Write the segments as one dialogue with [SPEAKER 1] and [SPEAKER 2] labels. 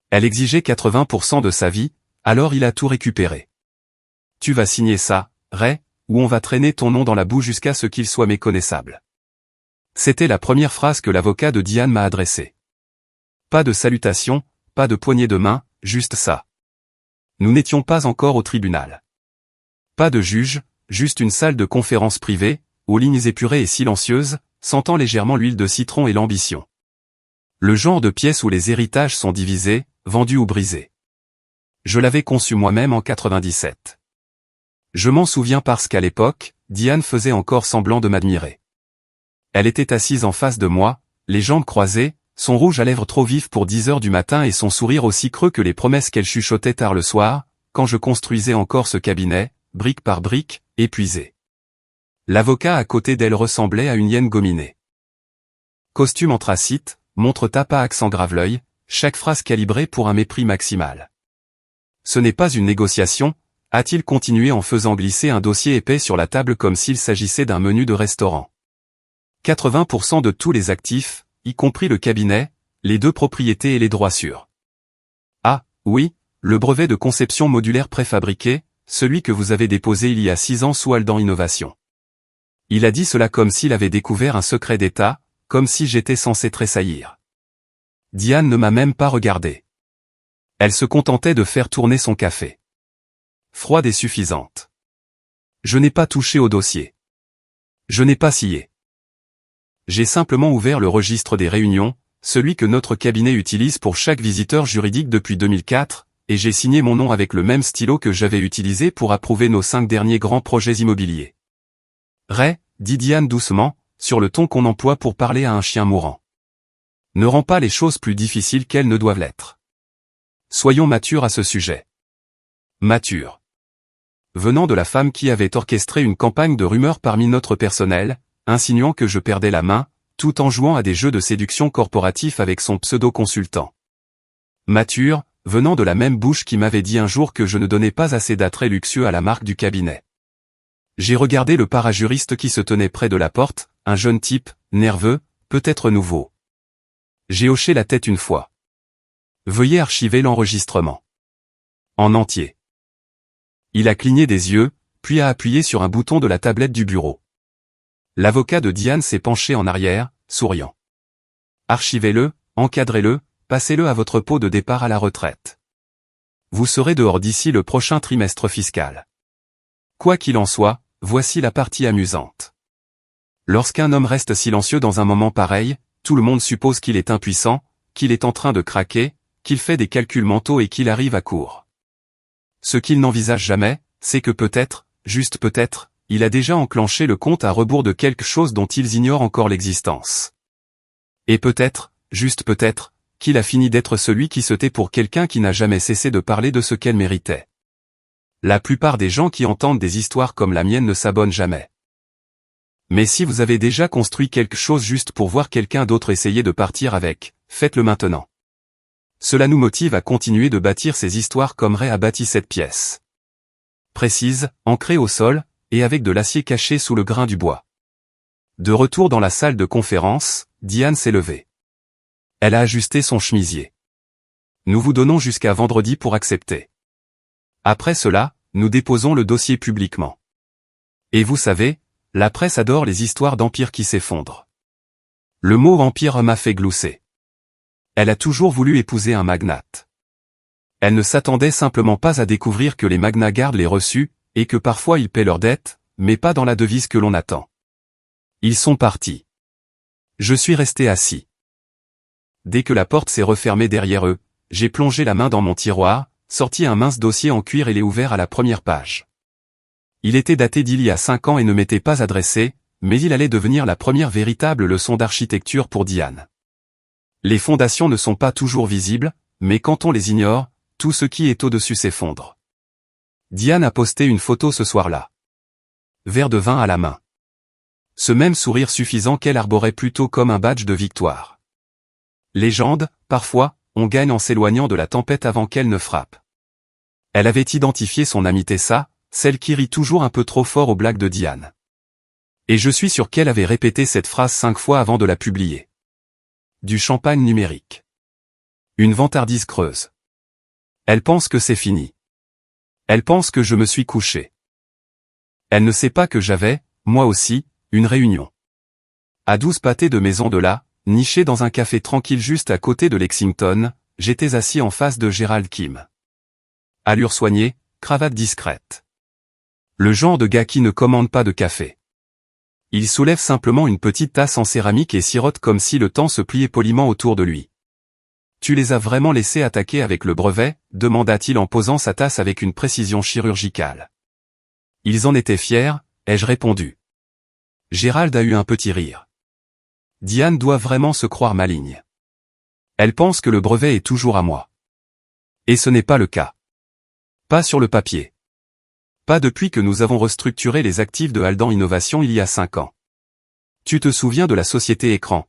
[SPEAKER 1] Elle exigeait 80% de sa vie, alors il a tout récupéré. Tu vas signer ça, Ray, ou on va traîner ton nom dans la boue jusqu'à ce qu'il soit méconnaissable. C'était la première phrase que l'avocat de Diane m'a adressée. Pas de salutation, pas de poignée de main, juste ça. Nous n'étions pas encore au tribunal. Pas de juge, juste une salle de conférence privée, aux lignes épurées et silencieuses, sentant légèrement l'huile de citron et l'ambition. Le genre de pièce où les héritages sont divisés, vendus ou brisés. Je l'avais conçu moi-même en 97. Je m'en souviens parce qu'à l'époque, Diane faisait encore semblant de m'admirer. Elle était assise en face de moi, les jambes croisées, son rouge à lèvres trop vif pour 10 heures du matin et son sourire aussi creux que les promesses qu'elle chuchotait tard le soir, quand je construisais encore ce cabinet, brique par brique, épuisé. L'avocat à côté d'elle ressemblait à une hyène gominée. Costume anthracite, montre tape à accent grave-l'œil, chaque phrase calibrée pour un mépris maximal. Ce n'est pas une négociation, a-t-il continué en faisant glisser un dossier épais sur la table comme s'il s'agissait d'un menu de restaurant. 80% de tous les actifs, y compris le cabinet, les 2 propriétés et les droits sûrs. Ah, oui, le brevet de conception modulaire préfabriqué, celui que vous avez déposé il y a 6 ans sous Aldan Innovation. Il a dit cela comme s'il avait découvert un secret d'État, comme si j'étais censé tressaillir. Diane ne m'a même pas regardé. Elle se contentait de faire tourner son café. Froide et suffisante. Je n'ai pas touché au dossier. Je n'ai pas scié. J'ai simplement ouvert le registre des réunions, celui que notre cabinet utilise pour chaque visiteur juridique depuis 2004, et j'ai signé mon nom avec le même stylo que j'avais utilisé pour approuver nos 5 derniers grands projets immobiliers. Ray, dit Diane doucement, sur le ton qu'on emploie pour parler à un chien mourant. Ne rends pas les choses plus difficiles qu'elles ne doivent l'être. Soyons matures à ce sujet. Matures. Venant de la femme qui avait orchestré une campagne de rumeurs parmi notre personnel, insinuant que je perdais la main, tout en jouant à des jeux de séduction corporatifs avec son pseudo-consultant. Mature, venant de la même bouche qui m'avait dit un jour que je ne donnais pas assez d'attrait luxueux à la marque du cabinet. J'ai regardé le parajuriste qui se tenait près de la porte, un jeune type, nerveux, peut-être nouveau. J'ai hoché la tête une fois. Veuillez archiver l'enregistrement. En entier. Il a cligné des yeux, puis a appuyé sur un bouton de la tablette du bureau. L'avocat de Diane s'est penché en arrière, souriant. Archivez-le, encadrez-le, passez-le à votre pot de départ à la retraite. Vous serez dehors d'ici le prochain trimestre fiscal. Quoi qu'il en soit, voici la partie amusante. Lorsqu'un homme reste silencieux dans un moment pareil, tout le monde suppose qu'il est impuissant, qu'il est en train de craquer, qu'il fait des calculs mentaux et qu'il arrive à court. Ce qu'il n'envisage jamais, c'est que peut-être, juste peut-être, il a déjà enclenché le compte à rebours de quelque chose dont ils ignorent encore l'existence. Et peut-être, juste peut-être, qu'il a fini d'être celui qui se tait pour quelqu'un qui n'a jamais cessé de parler de ce qu'elle méritait. La plupart des gens qui entendent des histoires comme la mienne ne s'abonnent jamais. Mais si vous avez déjà construit quelque chose juste pour voir quelqu'un d'autre essayer de partir avec, faites-le maintenant. Cela nous motive à continuer de bâtir ces histoires comme Ray a bâti cette pièce. Précise, ancrée au sol, et avec de l'acier caché sous le grain du bois. De retour dans la salle de conférence, Diane s'est levée. Elle a ajusté son chemisier. Nous vous donnons jusqu'à vendredi pour accepter. Après cela, nous déposons le dossier publiquement. Et vous savez, la presse adore les histoires d'empire qui s'effondrent. Le mot empire m'a fait glousser. Elle a toujours voulu épouser un magnate. Elle ne s'attendait simplement pas à découvrir que les magnats gardent les reçus, et que parfois ils paient leurs dettes, mais pas dans la devise que l'on attend. Ils sont partis. Je suis resté assis. Dès que la porte s'est refermée derrière eux, j'ai plongé la main dans mon tiroir, sorti un mince dossier en cuir et l'ai ouvert à la première page. Il était daté d'il y a 5 ans et ne m'était pas adressé, mais il allait devenir la première véritable leçon d'architecture pour Diane. Les fondations ne sont pas toujours visibles, mais quand on les ignore, tout ce qui est au-dessus s'effondre. Diane a posté une photo ce soir-là. Verre de vin à la main. Ce même sourire suffisant qu'elle arborait plutôt comme un badge de victoire. Légende, parfois, on gagne en s'éloignant de la tempête avant qu'elle ne frappe. Elle avait identifié son amie Tessa, celle qui rit toujours un peu trop fort aux blagues de Diane. Et je suis sûr qu'elle avait répété cette phrase 5 fois avant de la publier. Du champagne numérique. Une vantardise creuse. Elle pense que c'est fini. Elle pense que je me suis couché. Elle ne sait pas que j'avais, moi aussi, une réunion. À 12 pâtés de maison de là, niché dans un café tranquille juste à côté de Lexington, j'étais assis en face de Gerald Kim. Allure soignée, cravate discrète. Le genre de gars qui ne commande pas de café. Il soulève simplement une petite tasse en céramique et sirote comme si le temps se pliait poliment autour de lui. « Tu les as vraiment laissés attaquer avec le brevet ?» demanda-t-il en posant sa tasse avec une précision chirurgicale. Ils en étaient fiers, ai-je répondu. Gerald a eu un petit rire. Diane doit vraiment se croire maligne. Elle pense que le brevet est toujours à moi. Et ce n'est pas le cas. Pas sur le papier. Pas depuis que nous avons restructuré les actifs de Haldan Innovation il y a 5 ans. Tu te souviens de la société Écran?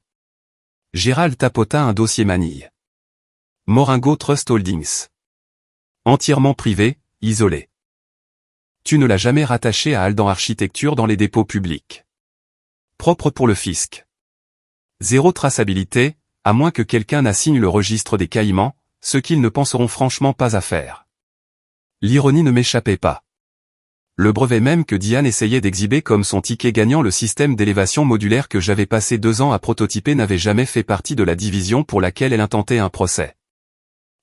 [SPEAKER 1] Gerald tapota un dossier manille. Moringo Trust Holdings. Entièrement privé, isolé. Tu ne l'as jamais rattaché à Haldan Architecture dans les dépôts publics. Propre pour le fisc. Zéro traçabilité, à moins que quelqu'un n'assigne le registre des Caïmans, ce qu'ils ne penseront franchement pas à faire. L'ironie ne m'échappait pas. Le brevet même que Diane essayait d'exhiber comme son ticket gagnant, le système d'élévation modulaire que j'avais passé 2 ans à prototyper, n'avait jamais fait partie de la division pour laquelle elle intentait un procès.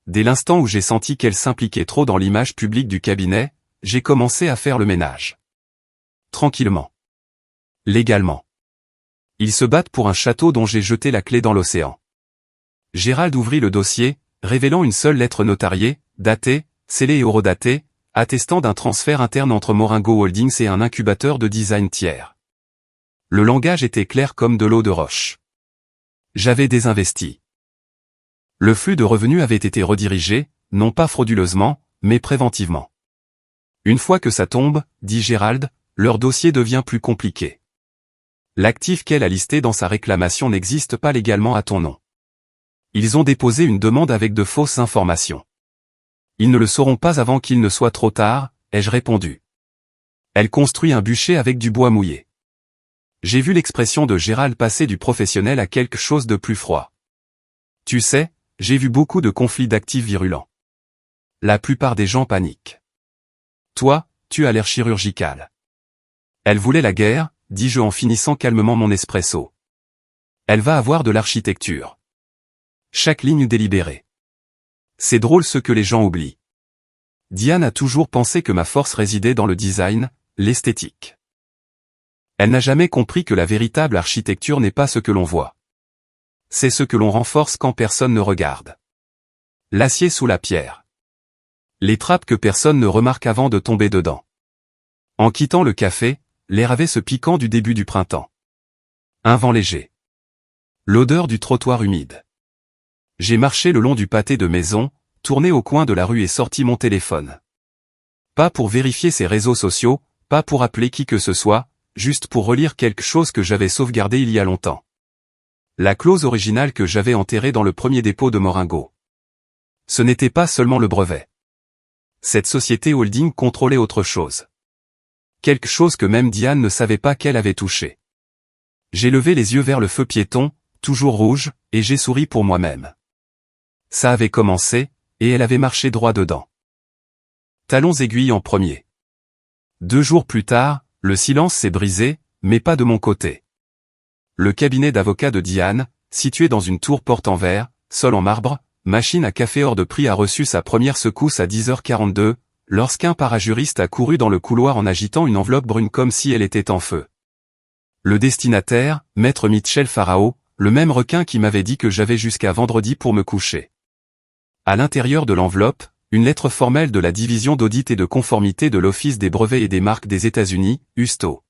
[SPEAKER 1] Dès l'instant où j'ai senti qu'elle s'impliquait trop dans l'image publique du cabinet, j'ai commencé à faire le ménage. Tranquillement. Légalement. Ils se battent pour un château dont j'ai jeté la clé dans l'océan. Gerald ouvrit le dossier, révélant une seule lettre notariée, datée, scellée et horodatée, attestant d'un transfert interne entre Moringo Holdings et un incubateur de design tiers. Le langage était clair comme de l'eau de roche. J'avais désinvesti. Le flux de revenus avait été redirigé, non pas frauduleusement, mais préventivement. Une fois que ça tombe, dit Gerald, leur dossier devient plus compliqué. L'actif qu'elle a listé dans sa réclamation n'existe pas légalement à ton nom. Ils ont déposé une demande avec de fausses informations. Ils ne le sauront pas avant qu'il ne soit trop tard, ai-je répondu. Elle construit un bûcher avec du bois mouillé. J'ai vu l'expression de Gerald passer du professionnel à quelque chose de plus froid. Tu sais, j'ai vu beaucoup de conflits d'actifs virulents. La plupart des gens paniquent. Toi, tu as l'air chirurgical. Elle voulait la guerre, dis-je en finissant calmement mon espresso. Elle va avoir de l'architecture. Chaque ligne délibérée. C'est drôle ce que les gens oublient. Diane a toujours pensé que ma force résidait dans le design, l'esthétique. Elle n'a jamais compris que la véritable architecture n'est pas ce que l'on voit. C'est ce que l'on renforce quand personne ne regarde. L'acier sous la pierre. Les trappes que personne ne remarque avant de tomber dedans. En quittant le café, l'air avait ce piquant du début du printemps. Un vent léger. L'odeur du trottoir humide. J'ai marché le long du pâté de maison, tourné au coin de la rue et sorti mon téléphone. Pas pour vérifier ses réseaux sociaux, pas pour appeler qui que ce soit, juste pour relire quelque chose que j'avais sauvegardé il y a longtemps. La clause originale que j'avais enterrée dans le premier dépôt de Moringo. Ce n'était pas seulement le brevet. Cette société holding contrôlait autre chose. Quelque chose que même Diane ne savait pas qu'elle avait touché. J'ai levé les yeux vers le feu piéton, toujours rouge, et j'ai souri pour moi-même. Ça avait commencé, et elle avait marché droit dedans. Talons aiguilles en premier. 2 jours plus tard, le silence s'est brisé, mais pas de mon côté. Le cabinet d'avocats de Diane, situé dans une tour porte en verre, sol en marbre, machine à café hors de prix, a reçu sa première secousse à 10h42, lorsqu'un parajuriste a couru dans le couloir en agitant une enveloppe brune comme si elle était en feu. Le destinataire, maître Mitchell Farao, le même requin qui m'avait dit que j'avais jusqu'à vendredi pour me coucher. À l'intérieur de l'enveloppe, une lettre formelle de la division d'audit et de conformité de l'Office des brevets et des marques des États-Unis, USTO.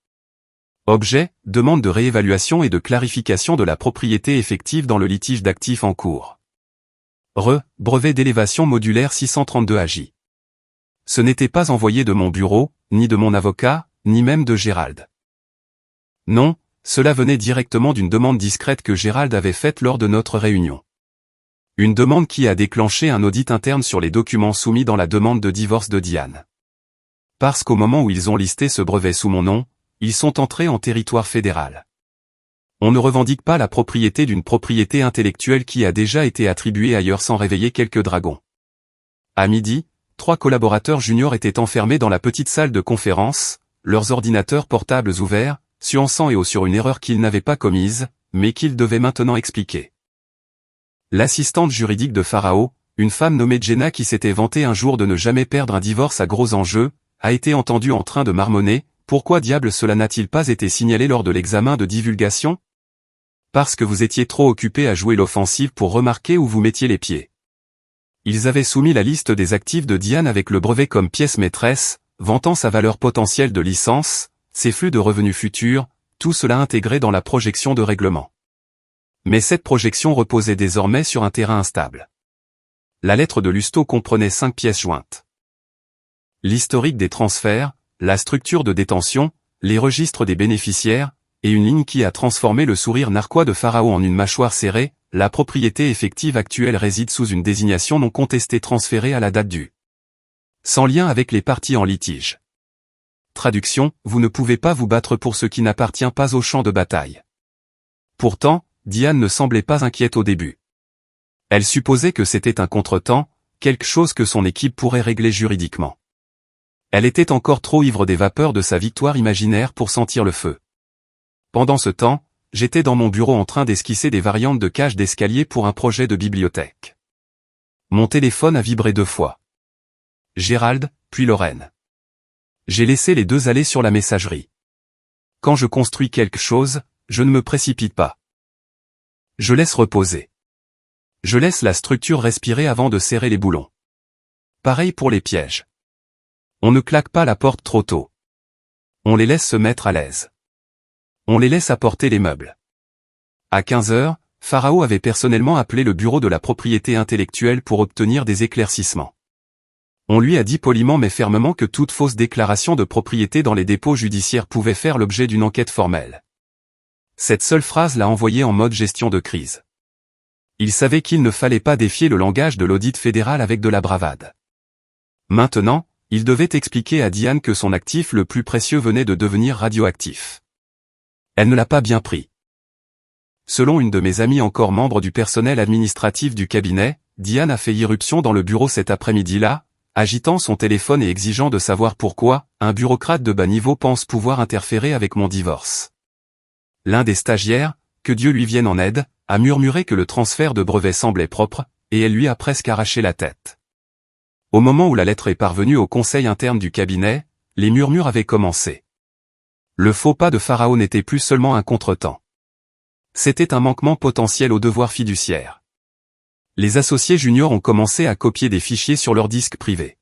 [SPEAKER 1] Objet, demande de réévaluation et de clarification de la propriété effective dans le litige d'actifs en cours. Brevet d'élévation modulaire 632 AJ. Ce n'était pas envoyé de mon bureau, ni de mon avocat, ni même de Gerald. Non, cela venait directement d'une demande discrète que Gerald avait faite lors de notre réunion. Une demande qui a déclenché un audit interne sur les documents soumis dans la demande de divorce de Diane. Parce qu'au moment où ils ont listé ce brevet sous mon nom, ils sont entrés en territoire fédéral. On ne revendique pas la propriété d'une propriété intellectuelle qui a déjà été attribuée ailleurs sans réveiller quelques dragons. À midi, 3 collaborateurs juniors étaient enfermés dans la petite salle de conférence, leurs ordinateurs portables ouverts, suant et haut sur une erreur qu'ils n'avaient pas commise, mais qu'ils devaient maintenant expliquer. L'assistante juridique de Pharaon, une femme nommée Jenna qui s'était vantée un jour de ne jamais perdre un divorce à gros enjeux, a été entendue en train de marmonner. Pourquoi diable cela n'a-t-il pas été signalé lors de l'examen de divulgation? Parce que vous étiez trop occupé à jouer l'offensive pour remarquer où vous mettiez les pieds. Ils avaient soumis la liste des actifs de Diane avec le brevet comme pièce maîtresse, vantant sa valeur potentielle de licence, ses flux de revenus futurs, tout cela intégré dans la projection de règlement. Mais cette projection reposait désormais sur un terrain instable. La lettre de Lusto comprenait 5 pièces jointes. L'historique des transferts, la structure de détention, les registres des bénéficiaires, et une ligne qui a transformé le sourire narquois de Pharaon en une mâchoire serrée. La propriété effective actuelle réside sous une désignation non contestée transférée à la date du. Sans lien avec les parties en litige. Traduction, vous ne pouvez pas vous battre pour ce qui n'appartient pas au champ de bataille. Pourtant, Diane ne semblait pas inquiète au début. Elle supposait que c'était un contretemps, quelque chose que son équipe pourrait régler juridiquement. Elle était encore trop ivre des vapeurs de sa victoire imaginaire pour sentir le feu. Pendant ce temps, j'étais dans mon bureau en train d'esquisser des variantes de cage d'escalier pour un projet de bibliothèque. Mon téléphone a vibré 2 fois. Gérald, puis Lorraine. J'ai laissé les 2 aller sur la messagerie. Quand je construis quelque chose, je ne me précipite pas. Je laisse reposer. Je laisse la structure respirer avant de serrer les boulons. Pareil pour les pièges. On ne claque pas la porte trop tôt. On les laisse se mettre à l'aise. On les laisse apporter les meubles. À 15 heures, Pharaon avait personnellement appelé le bureau de la propriété intellectuelle pour obtenir des éclaircissements. On lui a dit poliment mais fermement que toute fausse déclaration de propriété dans les dépôts judiciaires pouvait faire l'objet d'une enquête formelle. Cette seule phrase l'a envoyé en mode gestion de crise. Il savait qu'il ne fallait pas défier le langage de l'audit fédéral avec de la bravade. Maintenant, il devait expliquer à Diane que son actif le plus précieux venait de devenir radioactif. Elle ne l'a pas bien pris. Selon une de mes amies encore membre du personnel administratif du cabinet, Diane a fait irruption dans le bureau cet après-midi-là, agitant son téléphone et exigeant de savoir pourquoi un bureaucrate de bas niveau pense pouvoir interférer avec mon divorce. L'un des stagiaires, que Dieu lui vienne en aide, a murmuré que le transfert de brevet semblait propre, et elle lui a presque arraché la tête. Au moment où la lettre est parvenue au conseil interne du cabinet, les murmures avaient commencé. Le faux pas de Pharaon n'était plus seulement un contretemps. C'était un manquement potentiel au devoir fiduciaire. Les associés juniors ont commencé à copier des fichiers sur leur disque privé.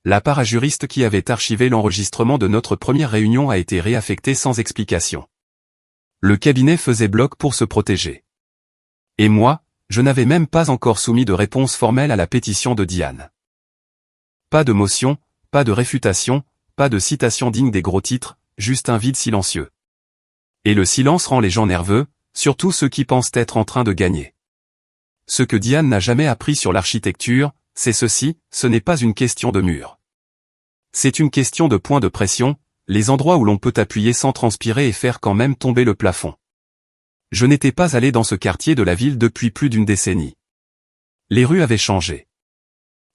[SPEAKER 1] La parajuriste qui avait archivé l'enregistrement de notre première réunion a été réaffectée sans explication. Le cabinet faisait bloc pour se protéger. Et moi, je n'avais même pas encore soumis de réponse formelle à la pétition de Diane. Pas de motion, pas de réfutation, pas de citation digne des gros titres, juste un vide silencieux. Et le silence rend les gens nerveux, surtout ceux qui pensent être en train de gagner. Ce que Diane n'a jamais appris sur l'architecture, c'est ceci, ce n'est pas une question de mur. C'est une question de point de pression, les endroits où l'on peut appuyer sans transpirer et faire quand même tomber le plafond. Je n'étais pas allé dans ce quartier de la ville depuis plus d'une décennie. Les rues avaient changé.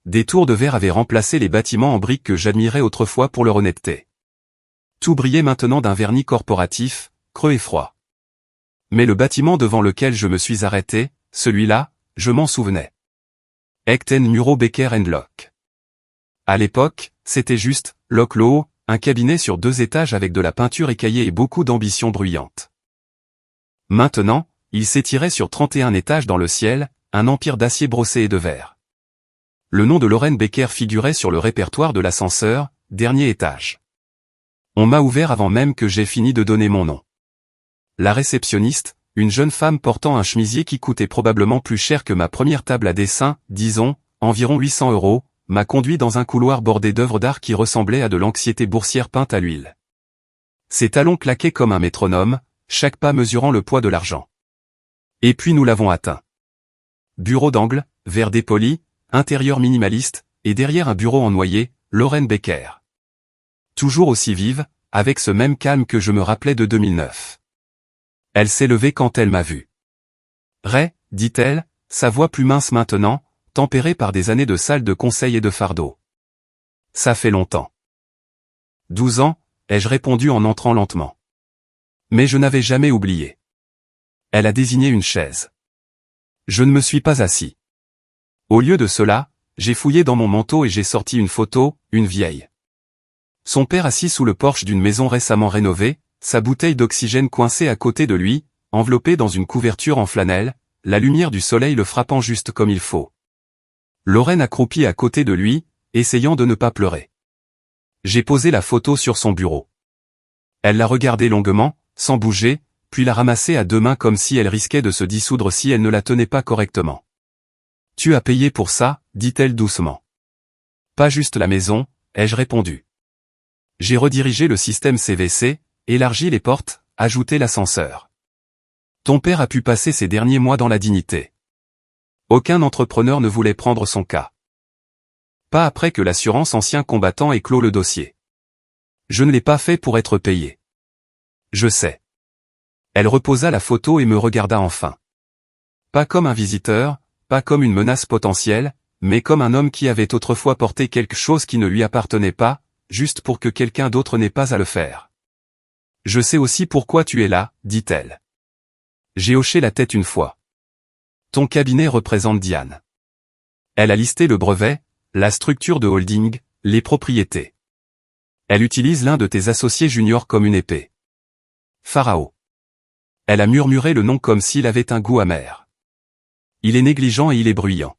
[SPEAKER 1] Des tours de verre avaient remplacé les bâtiments en briques que j'admirais autrefois pour leur honnêteté. Tout brillait maintenant d'un vernis corporatif, creux et froid. Mais le bâtiment devant lequel je me suis arrêté, celui-là, je m'en souvenais. Ecten Muro Becker & Locke. À l'époque, c'était juste, Locke Law, un cabinet sur 2 étages avec de la peinture écaillée et beaucoup d'ambition bruyante. Maintenant, il s'étirait sur 31 étages dans le ciel, un empire d'acier brossé et de verre. Le nom de Lorraine Becker figurait sur le répertoire de l'ascenseur, dernier étage. On m'a ouvert avant même que j'aie fini de donner mon nom. La réceptionniste, une jeune femme portant un chemisier qui coûtait probablement plus cher que ma première table à dessin, disons, environ 800 €, m'a conduit dans un couloir bordé d'œuvres d'art qui ressemblaient à de l'anxiété boursière peinte à l'huile. Ses talons claquaient comme un métronome, chaque pas mesurant le poids de l'argent. Et puis nous l'avons atteint. Bureau d'angle, verre dépoli, intérieur minimaliste, et derrière un bureau en noyer, Lorraine Becker. Toujours aussi vive, avec ce même calme que je me rappelais de 2009. Elle s'est levée quand elle m'a vu. « Ray », dit-elle, sa voix plus mince maintenant, tempéré par des années de salles de conseil et de fardeau. Ça fait longtemps. 12 ans, ai-je répondu en entrant lentement. Mais je n'avais jamais oublié. Elle a désigné une chaise. Je ne me suis pas assis. Au lieu de cela, j'ai fouillé dans mon manteau et j'ai sorti une photo, une vieille. Son père assis sous le porche d'une maison récemment rénovée, sa bouteille d'oxygène coincée à côté de lui, enveloppée dans une couverture en flanelle, la lumière du soleil le frappant juste comme il faut. Lorraine accroupie à côté de lui, essayant de ne pas pleurer. J'ai posé la photo sur son bureau. Elle l'a regardée longuement, sans bouger, puis l'a ramassée à deux mains comme si elle risquait de se dissoudre si elle ne la tenait pas correctement. « Tu as payé pour ça » dit-elle doucement. « Pas juste la maison » ai-je répondu. J'ai redirigé le système CVC, élargi les portes, ajouté l'ascenseur. Ton père a pu passer ces derniers mois dans la dignité. Aucun entrepreneur ne voulait prendre son cas. Pas après que l'assurance ancien combattant ait clos le dossier. Je ne l'ai pas fait pour être payé. Je sais. Elle reposa la photo et me regarda enfin. Pas comme un visiteur, pas comme une menace potentielle, mais comme un homme qui avait autrefois porté quelque chose qui ne lui appartenait pas, juste pour que quelqu'un d'autre n'ait pas à le faire. Je sais aussi pourquoi tu es là, dit-elle. J'ai hoché la tête une fois. Ton cabinet représente Diane. Elle a listé le brevet, la structure de holding, les propriétés. Elle utilise l'un de tes associés juniors comme une épée. Pharao. Elle a murmuré le nom comme s'il avait un goût amer. Il est négligent et il est bruyant.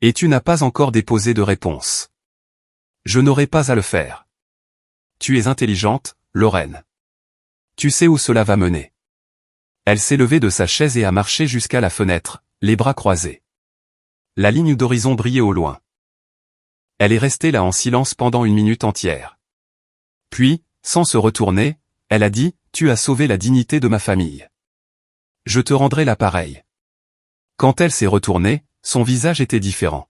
[SPEAKER 1] Et tu n'as pas encore déposé de réponse. Je n'aurai pas à le faire. Tu es intelligente, Lorraine. Tu sais où cela va mener. Elle s'est levée de sa chaise et a marché jusqu'à la fenêtre, les bras croisés. La ligne d'horizon brillait au loin. Elle est restée là en silence pendant une minute entière. Puis, sans se retourner, elle a dit, « Tu as sauvé la dignité de ma famille. Je te rendrai l'appareil. » Quand elle s'est retournée, son visage était différent.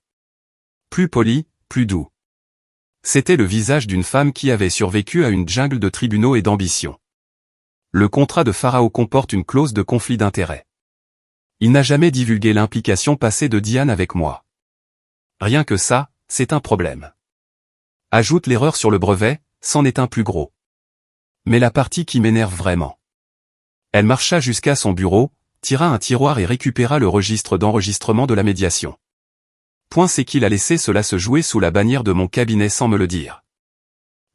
[SPEAKER 1] Plus poli, plus doux. C'était le visage d'une femme qui avait survécu à une jungle de tribunaux et d'ambition. Le contrat de Pharao comporte une clause de conflit d'intérêts. Il n'a jamais divulgué l'implication passée de Diane avec moi. Rien que ça, c'est un problème. Ajoute l'erreur sur le brevet, c'en est un plus gros. Mais la partie qui m'énerve vraiment. Elle marcha jusqu'à son bureau, tira un tiroir et récupéra le registre d'enregistrement de la médiation. Point c'est qu'il a laissé cela se jouer sous la bannière de mon cabinet sans me le dire.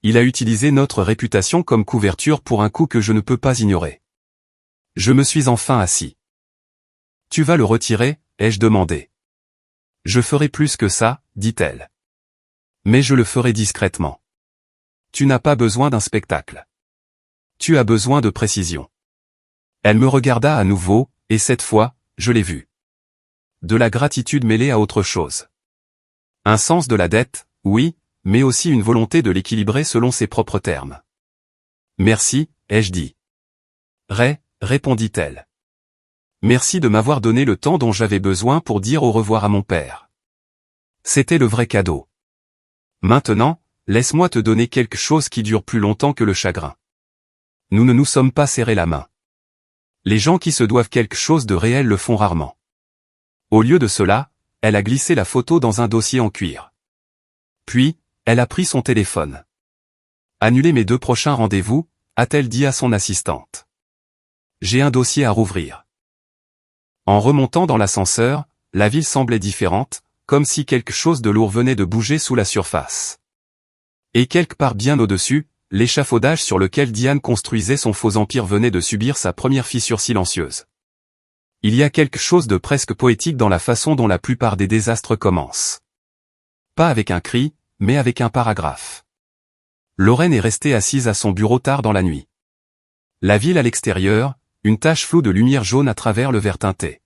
[SPEAKER 1] Il a utilisé notre réputation comme couverture pour un coup que je ne peux pas ignorer. Je me suis enfin assis. Tu vas le retirer, ai-je demandé. Je ferai plus que ça, dit-elle. Mais je le ferai discrètement. Tu n'as pas besoin d'un spectacle. Tu as besoin de précision. Elle me regarda à nouveau, et cette fois, je l'ai vu. De la gratitude mêlée à autre chose. Un sens de la dette, oui, mais aussi une volonté de l'équilibrer selon ses propres termes. Merci, ai-je dit. Répondit-elle. Merci de m'avoir donné le temps dont j'avais besoin pour dire au revoir à mon père. C'était le vrai cadeau. Maintenant, laisse-moi te donner quelque chose qui dure plus longtemps que le chagrin. Nous ne nous sommes pas serrés la main. Les gens qui se doivent quelque chose de réel le font rarement. Au lieu de cela, elle a glissé la photo dans un dossier en cuir. Puis, elle a pris son téléphone. Annuler mes 2 prochains rendez-vous, a-t-elle dit à son assistante. J'ai un dossier à rouvrir. En remontant dans l'ascenseur, la ville semblait différente, comme si quelque chose de lourd venait de bouger sous la surface. Et quelque part bien au-dessus, l'échafaudage sur lequel Diane construisait son faux empire venait de subir sa première fissure silencieuse. Il y a quelque chose de presque poétique dans la façon dont la plupart des désastres commencent. Pas avec un cri, mais avec un paragraphe. Lorraine est restée assise à son bureau tard dans la nuit. La ville à l'extérieur, une tache floue de lumière jaune à travers le verre teinté.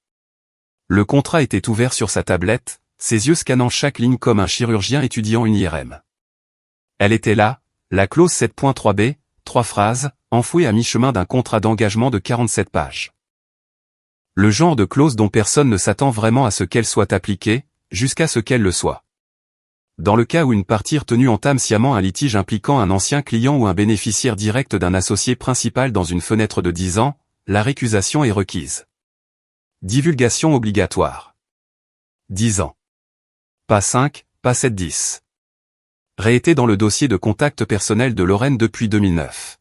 [SPEAKER 1] Le contrat était ouvert sur sa tablette, ses yeux scannant chaque ligne comme un chirurgien étudiant une IRM. Elle était là, la clause 7.3b, 3 phrases, enfouie à mi-chemin d'un contrat d'engagement de 47 pages. Le genre de clause dont personne ne s'attend vraiment à ce qu'elle soit appliquée, jusqu'à ce qu'elle le soit. Dans le cas où une partie retenue entame sciemment un litige impliquant un ancien client ou un bénéficiaire direct d'un associé principal dans une fenêtre de 10 ans, la récusation est requise. Divulgation obligatoire. 10 ans. Pas 5, pas 7-10. Ray était dans le dossier de contact personnel de Lorraine depuis 2009.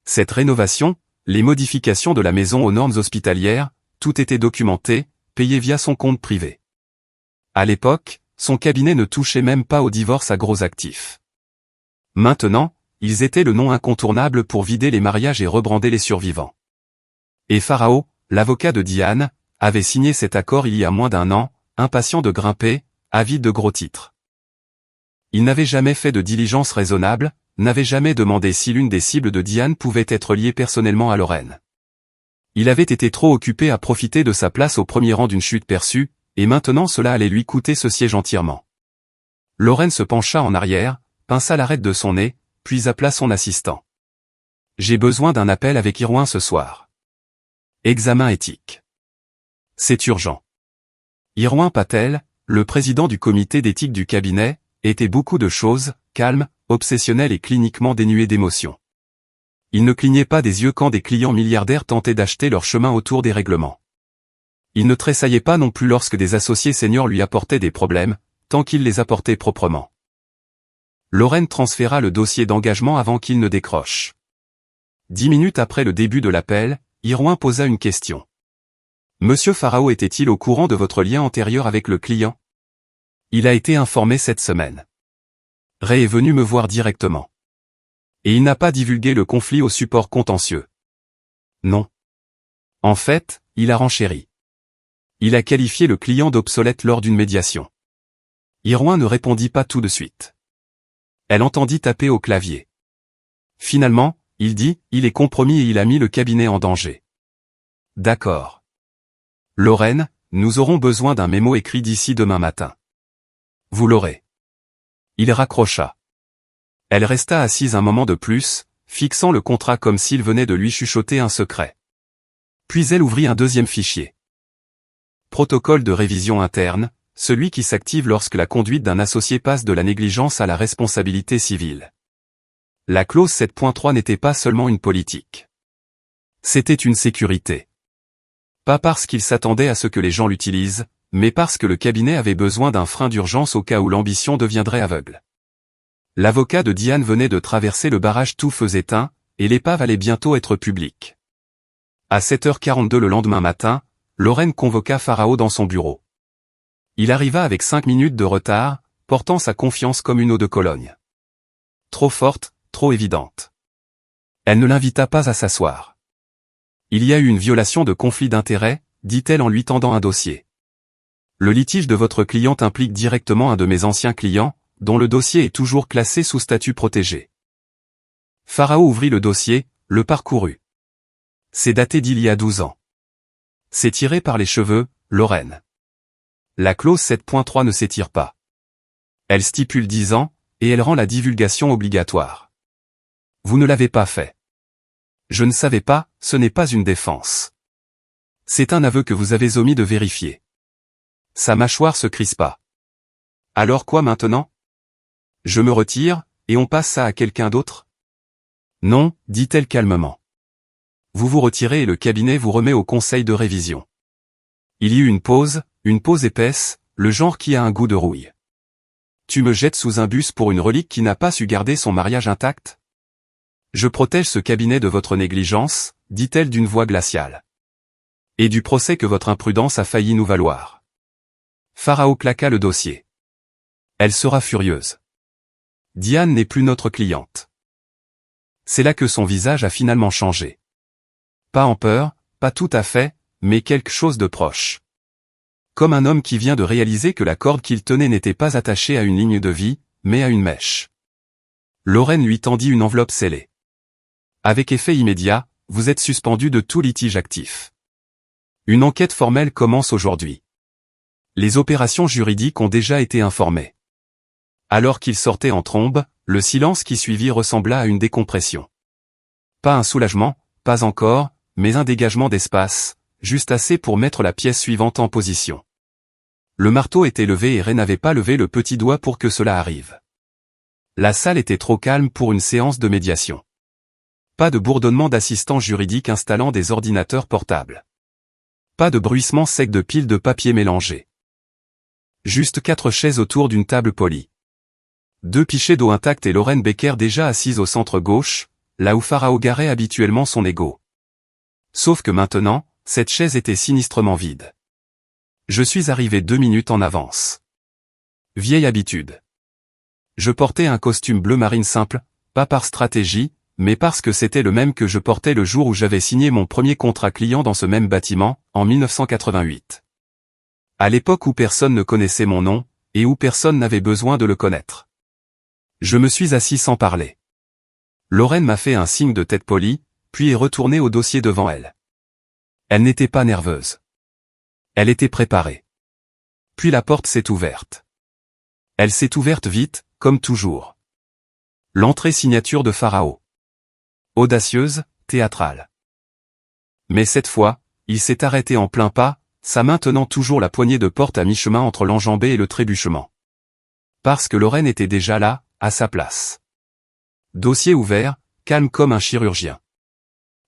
[SPEAKER 1] Cette rénovation, les modifications de la maison aux normes hospitalières, tout était documenté, payé via son compte privé. À l'époque, son cabinet ne touchait même pas au divorce à gros actifs. Maintenant, ils étaient le nom incontournable pour vider les mariages et rebrander les survivants. Et Farao, l'avocat de Diane, avait signé cet accord il y a moins d'1 an, impatient de grimper, avide de gros titres. Il n'avait jamais fait de diligence raisonnable, n'avait jamais demandé si l'une des cibles de Diane pouvait être liée personnellement à Lorraine. Il avait été trop occupé à profiter de sa place au premier rang d'une chute perçue, et maintenant cela allait lui coûter ce siège entièrement. Lorraine se pencha en arrière, pinça l'arête de son nez, puis appela son assistant. « J'ai besoin d'un appel avec Irouin ce soir. Examen éthique. C'est urgent. » Irouin Patel, le président du comité d'éthique du cabinet, était beaucoup de choses, calme, obsessionnel et cliniquement dénué d'émotion. Il ne clignait pas des yeux quand des clients milliardaires tentaient d'acheter leur chemin autour des règlements. Il ne tressaillait pas non plus lorsque des associés seniors lui apportaient des problèmes, tant qu'il les apportait proprement. Lorraine transféra le dossier d'engagement avant qu'il ne décroche. 10 minutes après le début de l'appel, Irouin posa une question. « Monsieur Farao était-il au courant de votre lien antérieur avec le client ? Il a été informé cette semaine. Ray est venu me voir directement. Et il n'a pas divulgué le conflit au support contentieux. Non. En fait, il a renchéri. Il a qualifié le client d'obsolète lors d'une médiation. » Irouin ne répondit pas tout de suite. Elle entendit taper au clavier. Finalement, il dit, il est compromis et il a mis le cabinet en danger. D'accord. Lorraine, nous aurons besoin d'un mémo écrit d'ici demain matin. Vous l'aurez. Il raccrocha. Elle resta assise un moment de plus, fixant le contrat comme s'il venait de lui chuchoter un secret. Puis elle ouvrit un deuxième fichier. Protocole de révision interne, celui qui s'active lorsque la conduite d'un associé passe de la négligence à la responsabilité civile. La clause 7.3 n'était pas seulement une politique. C'était une sécurité. Pas parce qu'il s'attendait à ce que les gens l'utilisent, mais parce que le cabinet avait besoin d'un frein d'urgence au cas où l'ambition deviendrait aveugle. L'avocat de Diane venait de traverser le barrage tout feu éteint, et l'épave allait bientôt être publique. À 7h42 le lendemain matin, Lorraine convoqua Farao dans son bureau. Il arriva avec 5 minutes de retard, portant sa confiance comme une eau de Cologne. Trop forte, trop évidente. Elle ne l'invita pas à s'asseoir. Il y a eu une violation de conflit d'intérêts, dit-elle en lui tendant un dossier. Le litige de votre cliente implique directement un de mes anciens clients, dont le dossier est toujours classé sous statut protégé. Farao ouvrit le dossier, le parcourut. C'est daté d'il y a 12 ans. C'est tiré par les cheveux, Lorraine. La clause 7.3 ne s'étire pas. Elle stipule 10 ans, et elle rend la divulgation obligatoire. Vous ne l'avez pas fait. Je ne savais pas, ce n'est pas une défense. C'est un aveu que vous avez omis de vérifier. Sa mâchoire se crispa. Alors quoi maintenant ? Je me retire, et on passe ça à quelqu'un d'autre ? Non, dit-elle calmement. Vous vous retirez et le cabinet vous remet au conseil de révision. Il y eut une pause épaisse, le genre qui a un goût de rouille. Tu me jettes sous un bus pour une relique qui n'a pas su garder son mariage intact ? Je protège ce cabinet de votre négligence, dit-elle d'une voix glaciale. Et du procès que votre imprudence a failli nous valoir. Farao claqua le dossier. Elle sera furieuse. Diane n'est plus notre cliente. C'est là que son visage a finalement changé. Pas en peur, pas tout à fait, mais quelque chose de proche. Comme un homme qui vient de réaliser que la corde qu'il tenait n'était pas attachée à une ligne de vie, mais à une mèche. Lorraine lui tendit une enveloppe scellée. Avec effet immédiat, vous êtes suspendu de tout litige actif. Une enquête formelle commence aujourd'hui. Les opérations juridiques ont déjà été informées. Alors qu'il sortait en trombe, le silence qui suivit ressembla à une décompression. Pas un soulagement, pas encore, mais un dégagement d'espace, juste assez pour mettre la pièce suivante en position. Le marteau était levé et Ray n'avait pas levé le petit doigt pour que cela arrive. La salle était trop calme pour une séance de médiation. Pas de bourdonnement d'assistants juridiques installant des ordinateurs portables. Pas de bruissement sec de piles de papier mélangées. Juste 4 chaises autour d'une table polie. 2 pichets d'eau intacts et Lorraine Becker déjà assise au centre gauche, là où Pharao garait habituellement son ego. Sauf que maintenant, cette chaise était sinistrement vide. Je suis arrivé 2 minutes en avance. Vieille habitude. Je portais un costume bleu marine simple, pas par stratégie, mais parce que c'était le même que je portais le jour où j'avais signé mon premier contrat client dans ce même bâtiment, en 1988. À l'époque où personne ne connaissait mon nom, et où personne n'avait besoin de le connaître. Je me suis assis sans parler. Lorraine m'a fait un signe de tête polie, puis est retournée au dossier devant elle. Elle n'était pas nerveuse. Elle était préparée. Puis la porte s'est ouverte. Elle s'est ouverte vite, comme toujours. L'entrée signature de Pharao. Audacieuse, théâtrale. Mais cette fois, il s'est arrêté en plein pas, sa main tenant toujours la poignée de porte à mi-chemin entre l'enjambée et le trébuchement. Parce que Lorraine était déjà là, à sa place. Dossier ouvert, calme comme un chirurgien.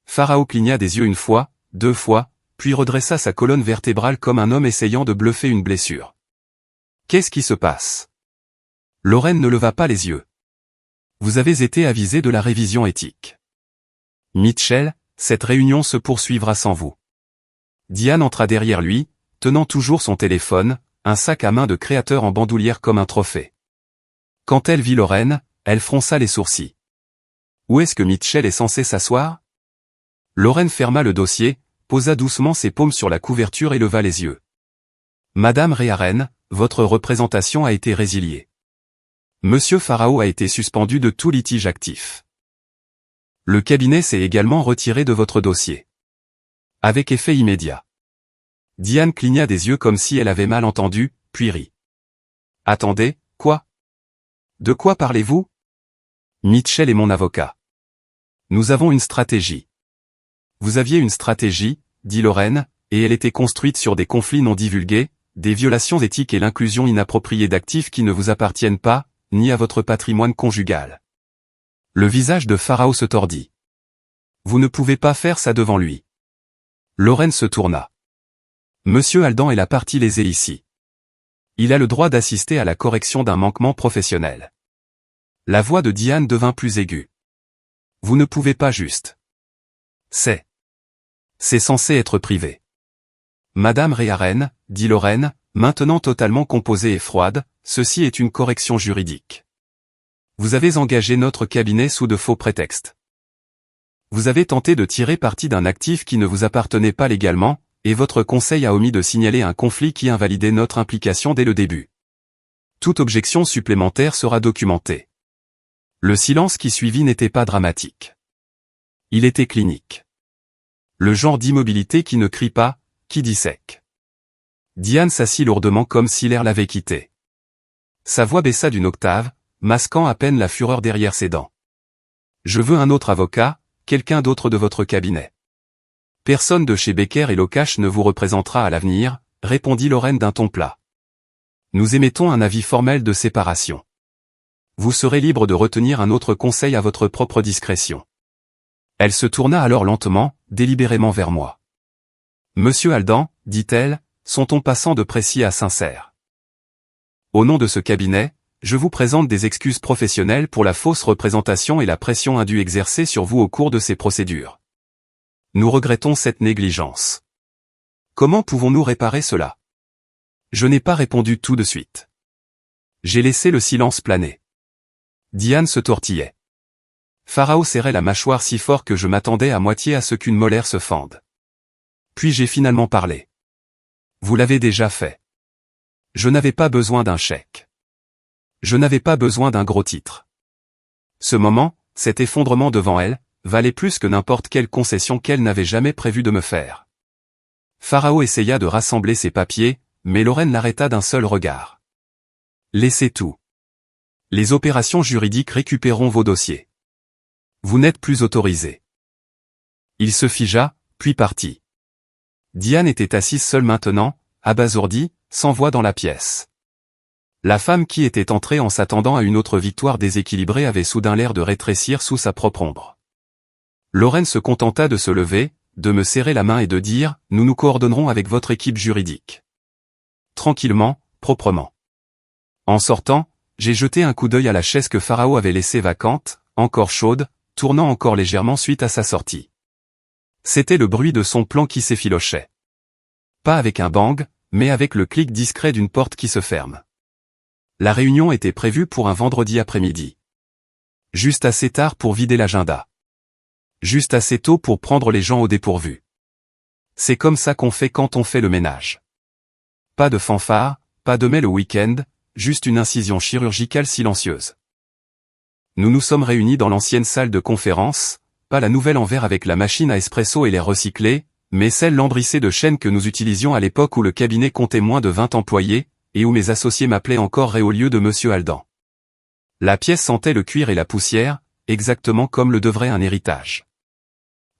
[SPEAKER 1] Pharao cligna des yeux 1 fois, 2 fois, puis redressa sa colonne vertébrale comme un homme essayant de bluffer une blessure. Qu'est-ce qui se passe? Lorraine ne leva pas les yeux. Vous avez été avisé de la révision éthique. Mitchell, cette réunion se poursuivra sans vous. Diane entra derrière lui, tenant toujours son téléphone, un sac à main de créateur en bandoulière comme un trophée. Quand elle vit Lorraine, elle fronça les sourcils. Où est-ce que Mitchell est censé s'asseoir? Lorraine ferma le dossier, posa doucement ses paumes sur la couverture et leva les yeux. Madame Réaren, votre représentation a été résiliée. Monsieur Pharao a été suspendu de tout litige actif. Le cabinet s'est également retiré de votre dossier. Avec effet immédiat. Diane cligna des yeux comme si elle avait mal entendu, puis rit. Attendez, quoi? De quoi parlez-vous? Mitchell est mon avocat. Nous avons une stratégie. Vous aviez une stratégie, dit Lorraine, et elle était construite sur des conflits non divulgués, des violations éthiques et l'inclusion inappropriée d'actifs qui ne vous appartiennent pas, ni à votre patrimoine conjugal. Le visage de Pharao se tordit. Vous ne pouvez pas faire ça devant lui. Lorraine se tourna. Monsieur Aldan est la partie lésée ici. Il a le droit d'assister à la correction d'un manquement professionnel. La voix de Diane devint plus aiguë. Vous ne pouvez pas juste. C'est censé être privé. Madame Réaren, dit Lorraine, maintenant totalement composée et froide, ceci est une correction juridique. Vous avez engagé notre cabinet sous de faux prétextes. Vous avez tenté de tirer parti d'un actif qui ne vous appartenait pas légalement, et votre conseil a omis de signaler un conflit qui invalidait notre implication dès le début. Toute objection supplémentaire sera documentée. Le silence qui suivit n'était pas dramatique. Il était clinique. Le genre d'immobilité qui ne crie pas, qui dissèque. Diane s'assit lourdement comme si l'air l'avait quitté. Sa voix baissa d'une octave, masquant à peine la fureur derrière ses dents. Je veux un autre avocat, quelqu'un d'autre de votre cabinet. Personne de chez Becker et Locache ne vous représentera à l'avenir, répondit Lorraine d'un ton plat. Nous émettons un avis formel de séparation. Vous serez libre de retenir un autre conseil à votre propre discrétion. Elle se tourna alors lentement, délibérément vers moi. Monsieur Aldan, dit-elle, son ton passant de précis à sincère. Au nom de ce cabinet, je vous présente des excuses professionnelles pour la fausse représentation et la pression indue exercée sur vous au cours de ces procédures. Nous regrettons cette négligence. Comment pouvons-nous réparer cela? Je n'ai pas répondu tout de suite. J'ai laissé le silence planer. Diane se tortillait. Pharao serrait la mâchoire si fort que je m'attendais à moitié à ce qu'une molaire se fende. Puis j'ai finalement parlé. Vous l'avez déjà fait. Je n'avais pas besoin d'un chèque. Je n'avais pas besoin d'un gros titre. Ce moment, cet effondrement devant elle, valait plus que n'importe quelle concession qu'elle n'avait jamais prévu de me faire. Pharao essaya de rassembler ses papiers, mais Lorraine l'arrêta d'un seul regard. Laissez tout. Les opérations juridiques récupéreront vos dossiers. Vous n'êtes plus autorisé. Il se figea, puis partit. Diane était assise seule maintenant, abasourdie, sans voix dans la pièce. La femme qui était entrée en s'attendant à une autre victoire déséquilibrée avait soudain l'air de rétrécir sous sa propre ombre. Lorraine se contenta de se lever, de me serrer la main et de dire « Nous nous coordonnerons avec votre équipe juridique. » Tranquillement, proprement. En sortant, j'ai jeté un coup d'œil à la chaise que Pharao avait laissée vacante, encore chaude, tournant encore légèrement suite à sa sortie. C'était le bruit de son plan qui s'effilochait. Pas avec un bang, mais avec le clic discret d'une porte qui se ferme. La réunion était prévue pour un vendredi après-midi. Juste assez tard pour vider l'agenda. Juste assez tôt pour prendre les gens au dépourvu. C'est comme ça qu'on fait quand on fait le ménage. Pas de fanfare, pas de mail le week-end, juste une incision chirurgicale silencieuse. Nous nous sommes réunis dans l'ancienne salle de conférence, pas la nouvelle en verre avec la machine à espresso et l'air recyclé, mais celle lambrissée de chêne que nous utilisions à l'époque où le cabinet comptait moins de 20 employés, et où mes associés m'appelaient encore Ré au lieu de Monsieur Aldan. La pièce sentait le cuir et la poussière, exactement comme le devrait un héritage.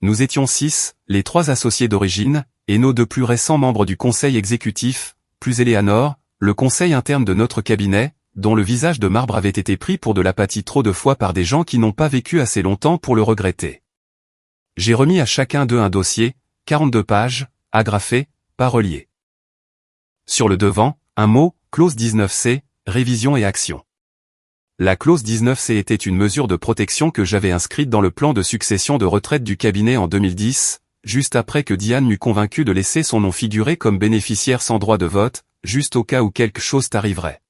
[SPEAKER 1] Nous étions 6, les 3 associés d'origine, et nos 2 plus récents membres du conseil exécutif, plus Eleanor, le conseil interne de notre cabinet, dont le visage de marbre avait été pris pour de l'apathie trop de fois par des gens qui n'ont pas vécu assez longtemps pour le regretter. J'ai remis à chacun d'eux un dossier, 42 pages, agrafé, pas relié. Sur le devant, un mot, clause 19C, révision et action. La clause 19C était une mesure de protection que j'avais inscrite dans le plan de succession de retraite du cabinet en 2010, juste après que Diane m'eût convaincu de laisser son nom figurer comme bénéficiaire sans droit de vote, juste au cas où quelque chose t'arriverait.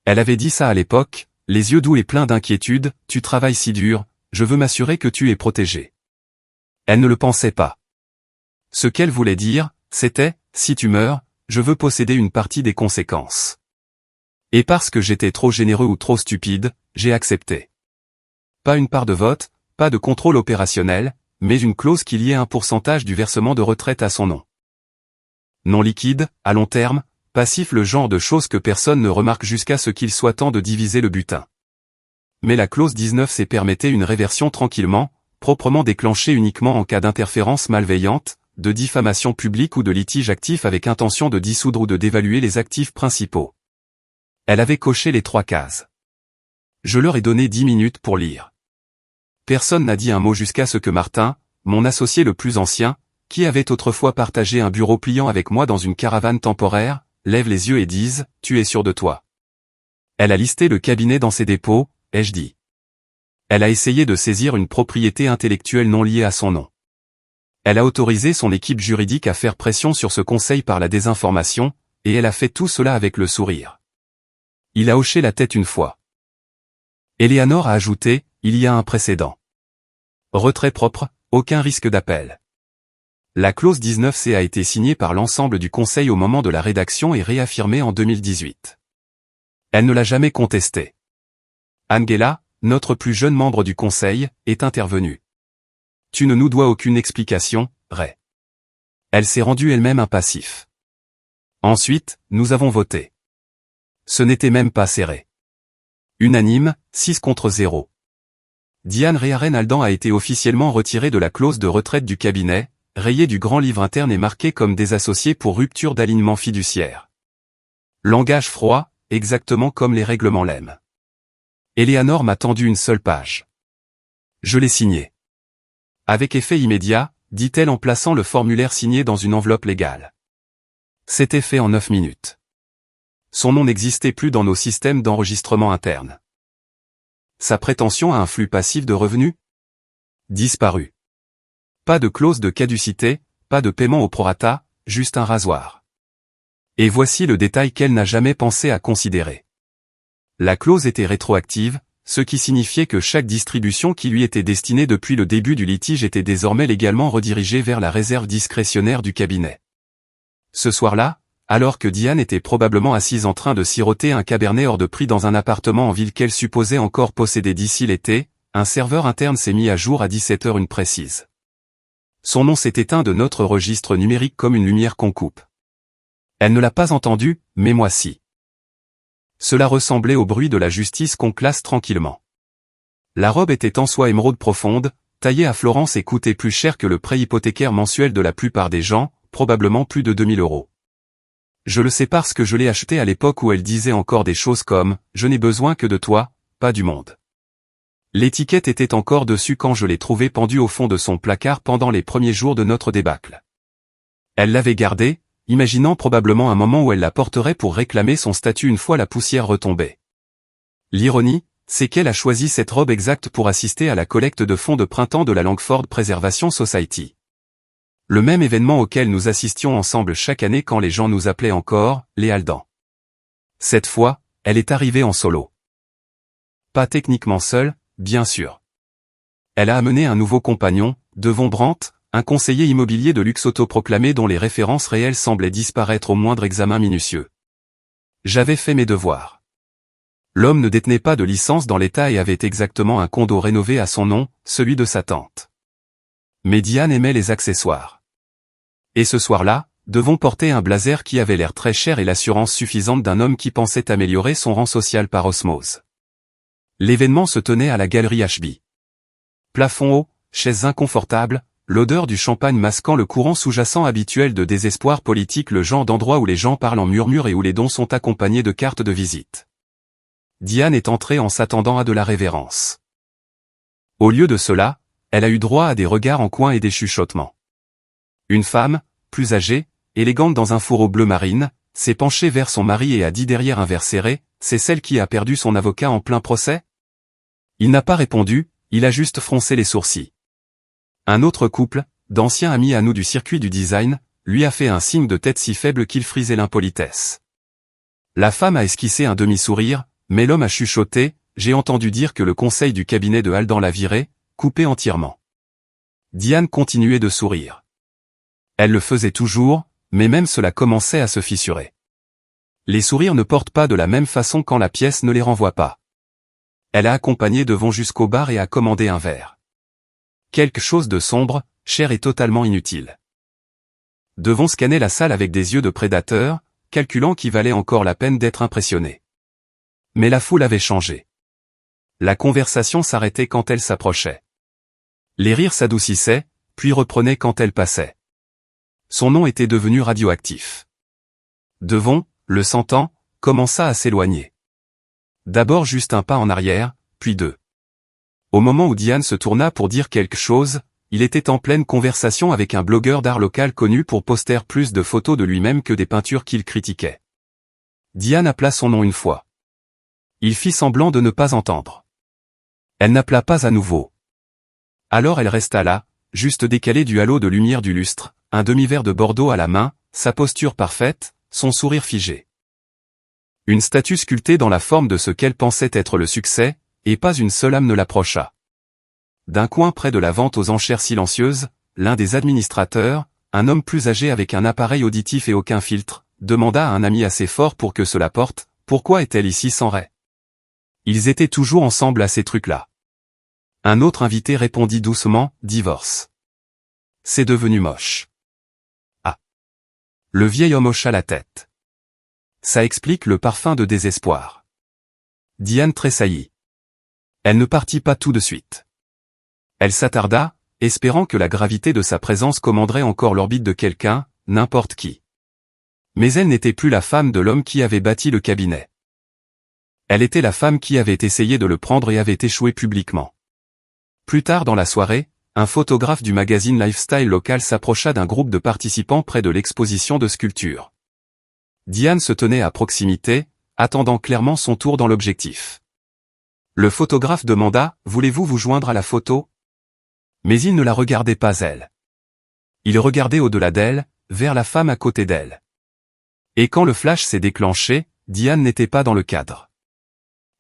[SPEAKER 1] Elle avait dit ça à l'époque, les yeux doux et pleins d'inquiétude, « Tu travailles si dur, je veux m'assurer que tu es protégé. » Elle ne le pensait pas. Ce qu'elle voulait dire, c'était, si tu meurs, je veux posséder une partie des conséquences. Et parce que j'étais trop généreux ou trop stupide, j'ai accepté. Pas une part de vote, pas de contrôle opérationnel, mais une clause qui liait un pourcentage du versement de retraite à son nom. Non liquide, à long terme, passif, le genre de choses que personne ne remarque jusqu'à ce qu'il soit temps de diviser le butin. Mais la clause 19C permettait une réversion tranquillement, proprement déclenchée uniquement en cas d'interférence malveillante, de diffamation publique ou de litige actif avec intention de dissoudre ou de dévaluer les actifs principaux. Elle avait coché les 3 cases. Je leur ai donné 10 minutes pour lire. Personne n'a dit un mot jusqu'à ce que Martin, mon associé le plus ancien, qui avait autrefois partagé un bureau pliant avec moi dans une caravane temporaire, lève les yeux et dise, « Tu es sûr de toi ?» Elle a listé le cabinet dans ses dépôts, ai-je dit. Elle a essayé de saisir une propriété intellectuelle non liée à son nom. Elle a autorisé son équipe juridique à faire pression sur ce conseil par la désinformation, et elle a fait tout cela avec le sourire. Il a hoché la tête une fois. Eleanor a ajouté, il y a un précédent. Retrait propre, aucun risque d'appel. La clause 19C a été signée par l'ensemble du conseil au moment de la rédaction et réaffirmée en 2018. Elle ne l'a jamais contestée. Angela, notre plus jeune membre du conseil, est intervenue. Tu ne nous dois aucune explication, Ray. Elle s'est rendue elle-même un passif. Ensuite, nous avons voté. Ce n'était même pas serré. Unanime, 6 contre 0. Diane Réaren Aldan a été officiellement retirée de la clause de retraite du cabinet, rayée du grand livre interne et marquée comme désassociée pour rupture d'alignement fiduciaire. Langage froid, exactement comme les règlements l'aiment. Eleanor m'a tendu une seule page. Je l'ai signée. Avec effet immédiat, dit-elle en plaçant le formulaire signé dans une enveloppe légale. C'était fait en 9 minutes. Son nom n'existait plus dans nos systèmes d'enregistrement interne. Sa prétention à un flux passif de revenus? Disparu. Pas de clause de caducité, pas de paiement au prorata, juste un rasoir. Et voici le détail qu'elle n'a jamais pensé à considérer. La clause était rétroactive, ce qui signifiait que chaque distribution qui lui était destinée depuis le début du litige était désormais légalement redirigée vers la réserve discrétionnaire du cabinet. Ce soir-là, alors que Diane était probablement assise en train de siroter un cabernet hors de prix dans un appartement en ville qu'elle supposait encore posséder d'ici l'été, un serveur interne s'est mis à jour à 17h une précise. Son nom s'est éteint de notre registre numérique comme une lumière qu'on coupe. Elle ne l'a pas entendu, mais moi si. Cela ressemblait au bruit de la justice qu'on classe tranquillement. La robe était en soie émeraude profonde, taillée à Florence et coûtait plus cher que le prêt hypothécaire mensuel de la plupart des gens, probablement plus de 2000 €. Je le sais parce que je l'ai acheté à l'époque où elle disait encore des choses comme « Je n'ai besoin que de toi, pas du monde ». L'étiquette était encore dessus quand je l'ai trouvée pendue au fond de son placard pendant les premiers jours de notre débâcle. Elle l'avait gardée, imaginant probablement un moment où elle la porterait pour réclamer son statut une fois la poussière retombée. L'ironie, c'est qu'elle a choisi cette robe exacte pour assister à la collecte de fonds de printemps de la Langford Preservation Society. Le même événement auquel nous assistions ensemble chaque année quand les gens nous appelaient encore « les Haldans ». Cette fois, elle est arrivée en solo. Pas techniquement seule, bien sûr. Elle a amené un nouveau compagnon, Devon Brandt, un conseiller immobilier de luxe autoproclamé dont les références réelles semblaient disparaître au moindre examen minutieux. J'avais fait mes devoirs. L'homme ne détenait pas de licence dans l'État et avait exactement un condo rénové à son nom, celui de sa tante. Mais Diane aimait les accessoires. Et ce soir-là, Devon portait un blazer qui avait l'air très cher et l'assurance suffisante d'un homme qui pensait améliorer son rang social par osmose. L'événement se tenait à la galerie HB. Plafond haut, chaises inconfortables, l'odeur du champagne masquant le courant sous-jacent habituel de désespoir politique, le genre d'endroit où les gens parlent en murmure et où les dons sont accompagnés de cartes de visite. Diane est entrée en s'attendant à de la révérence. Au lieu de cela, elle a eu droit à des regards en coin et des chuchotements. Une femme, plus âgée, élégante dans un fourreau bleu marine, s'est penchée vers son mari et a dit derrière un verre serré, « C'est celle qui a perdu son avocat en plein procès ?» Il n'a pas répondu, il a juste froncé les sourcils. Un autre couple, d'anciens amis à nous du circuit du design, lui a fait un signe de tête si faible qu'il frisait l'impolitesse. La femme a esquissé un demi-sourire, mais l'homme a chuchoté, « J'ai entendu dire que le conseil du cabinet de Haldans l'a viré, coupé entièrement. » Diane continuait de sourire. Elle le faisait toujours, mais même cela commençait à se fissurer. Les sourires ne portent pas de la même façon quand la pièce ne les renvoie pas. Elle a accompagné Devon jusqu'au bar et a commandé un verre. Quelque chose de sombre, cher et totalement inutile. Devon scannait la salle avec des yeux de prédateur, calculant qu'il valait encore la peine d'être impressionné. Mais la foule avait changé. La conversation s'arrêtait quand elle s'approchait. Les rires s'adoucissaient, puis reprenaient quand elle passait. Son nom était devenu radioactif. Devon, le sentant, commença à s'éloigner. D'abord juste un pas en arrière, puis deux. Au moment où Diane se tourna pour dire quelque chose, il était en pleine conversation avec un blogueur d'art local connu pour poster plus de photos de lui-même que des peintures qu'il critiquait. Diane appela son nom une fois. Il fit semblant de ne pas entendre. Elle n'appela pas à nouveau. Alors elle resta là, juste décalée du halo de lumière du lustre, un demi-verre de Bordeaux à la main, sa posture parfaite, son sourire figé. Une statue sculptée dans la forme de ce qu'elle pensait être le succès, et pas une seule âme ne l'approcha. D'un coin près de la vente aux enchères silencieuses, l'un des administrateurs, un homme plus âgé avec un appareil auditif et aucun filtre, demanda à un ami assez fort pour que cela porte, « Pourquoi est-elle ici sans Ray ?» Ils étaient toujours ensemble à ces trucs-là. Un autre invité répondit doucement, « Divorce. C'est devenu moche. » Ah. Le vieil homme hocha la tête. Ça explique le parfum de désespoir. Diane tressaillit. Elle ne partit pas tout de suite. Elle s'attarda, espérant que la gravité de sa présence commanderait encore l'orbite de quelqu'un, n'importe qui. Mais elle n'était plus la femme de l'homme qui avait bâti le cabinet. Elle était la femme qui avait essayé de le prendre et avait échoué publiquement. Plus tard dans la soirée, un photographe du magazine Lifestyle local s'approcha d'un groupe de participants près de l'exposition de sculptures. Diane se tenait à proximité, attendant clairement son tour dans l'objectif. Le photographe demanda « Voulez-vous vous joindre à la photo ?» Mais il ne la regardait pas elle. Il regardait au-delà d'elle, vers la femme à côté d'elle. Et quand le flash s'est déclenché, Diane n'était pas dans le cadre.